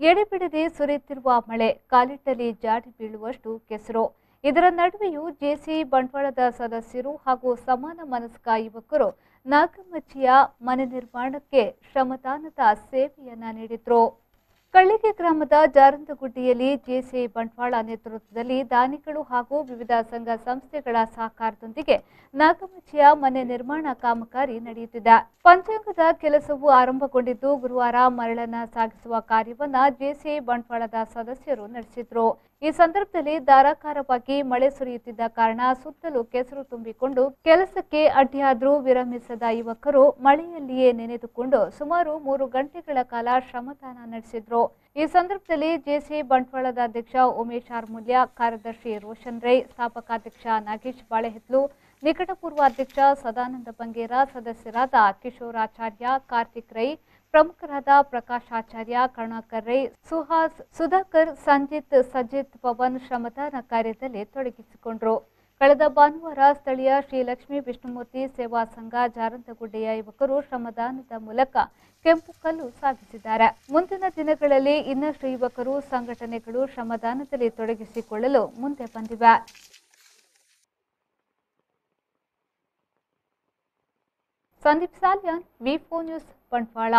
ಎಡೆಬಿಡದೆ ಸುರಿಯುತ್ತಿರುವ ಮಳೆ ಕಾಲಿಟ್ಟಲ್ಲಿ ಜಾಡಿ ಬೀಳುವಷ್ಟು ಕೆಸರು. ಇದರ ನಡುವೆಯೂ ಜೆಸಿ ಬಂಟ್ವಾಳದ ಸದಸ್ಯರು ಹಾಗೂ ಸಮಾನ ಮನಸ್ಕ ಯುವಕರು ನಾಗಮಚ್ಚಿಯ ಮನೆ ನಿರ್ಮಾಣಕ್ಕೆ ಶ್ರಮದಾನದ ಸೇವೆಯನ್ನ ನೀಡಿದ್ರು. ಕಳ್ಳಿಗೆ ಗ್ರಾಮದ ಜಾರಂದಗುಡ್ಡಿಯಲ್ಲಿ ಜೆಸಿ ಬಂಟ್ವಾಳ ನೇತೃತ್ವದಲ್ಲಿ ದಾನಿಗಳು ಹಾಗೂ ವಿವಿಧ ಸಂಘ ಸಂಸ್ಥೆಗಳ ಸಹಕಾರದೊಂದಿಗೆ ನಾಗಮಚ್ಚಿಯ ಮನೆ ನಿರ್ಮಾಣ ಕಾಮಗಾರಿ ನಡೆಯುತ್ತಿದೆ. ಪಂಚಾಂಗದ ಕೆಲಸವು ಆರಂಭಗೊಂಡಿದ್ದು ಗುರುವಾರ ಮರಳನ್ನ ಸಾಗಿಸುವ ಕಾರ್ಯವನ್ನ ಜೆಸಿ ಬಂಟ್ವಾಳದ ಸದಸ್ಯರು ನಡೆಸಿದ್ರು. ಈ ಸಂದರ್ಭದಲ್ಲಿ ಧಾರಾಕಾರವಾಗಿ ಮಳೆ ಸುರಿಯುತ್ತಿದ್ದ ಕಾರಣ ಸುತ್ತಲೂ ಕೆಸರು ತುಂಬಿಕೊಂಡು ಕೆಲಸಕ್ಕೆ ಅಡ್ಡಿಯಾದರೂ ವಿರಮಿಸದ ಯುವಕರು ಮಳೆಯಲ್ಲಿಯೇ ನೆನೆದುಕೊಂಡು ಸುಮಾರು 3 ಗಂಟೆಗಳ ಕಾಲ ಶ್ರಮದಾನ ನಡೆಸಿದ್ರು. ಈ ಸಂದರ್ಭದಲ್ಲಿ ಜೆಸಿ ಬಂಟ್ವಾಳದ ಅಧ್ಯಕ್ಷ ಉಮೇಶ್ ಆರ್ಮೂಲ್ಯ, ಕಾರ್ಯದರ್ಶಿ ರೋಷನ್ ರೈ, ಸ್ಥಾಪಕಾಧ್ಯಕ್ಷ ನಾಗೇಶ್ ಬಾಳೆಹೆತ್ಲು, ನಿಕಟಪೂರ್ವ ಅಧ್ಯಕ್ಷ ಸದಾನಂದ ಬಂಗೇರ, ಸದಸ್ಯರಾದ ಕಿಶೋರಾಚಾರ್ಯ, ಕಾರ್ತಿಕ್ ರೈ, ಪ್ರಮುಖರಾದ ಪ್ರಕಾಶ್ ಆಚಾರ್ಯ, ಕರುಣಾಕರ್ ರೈ, ಸುಹಾಸ್, ಸುಧಾಕರ್, ಸಂಜಿತ್, ಸಜಿತ್, ಪವನ್ ಶ್ರಮದಾನ ಕಾರ್ಯದಲ್ಲಿ ತೊಡಗಿಸಿಕೊಂಡರು. ಕಳೆದ ಭಾನುವಾರ ಸ್ಥಳೀಯ ಶ್ರೀ ಲಕ್ಷ್ಮೀ ವಿಷ್ಣುಮೂರ್ತಿ ಸೇವಾ ಸಂಘ ಜಾರಂದಗುಡ್ಡೆಯ ಯುವಕರು ಶ್ರಮದಾನದ ಮೂಲಕ ಕೆಂಪು ಕಲ್ಲು ಸಾಗಿಸಿದ್ದಾರೆ. ಮುಂದಿನ ದಿನಗಳಲ್ಲಿ ಇನ್ನಷ್ಟು ಯುವಕರು, ಸಂಘಟನೆಗಳು ಶ್ರಮದಾನದಲ್ಲಿ ತೊಡಗಿಸಿಕೊಳ್ಳಲು ಮುಂದೆ ಬಂದಿವೆ. ಸಂದೀಪ್ ಸಾಲ್ಯಾನ್, ವಿ4 ನ್ಯೂಸ್, ಬಂಟ್ವಾಳ.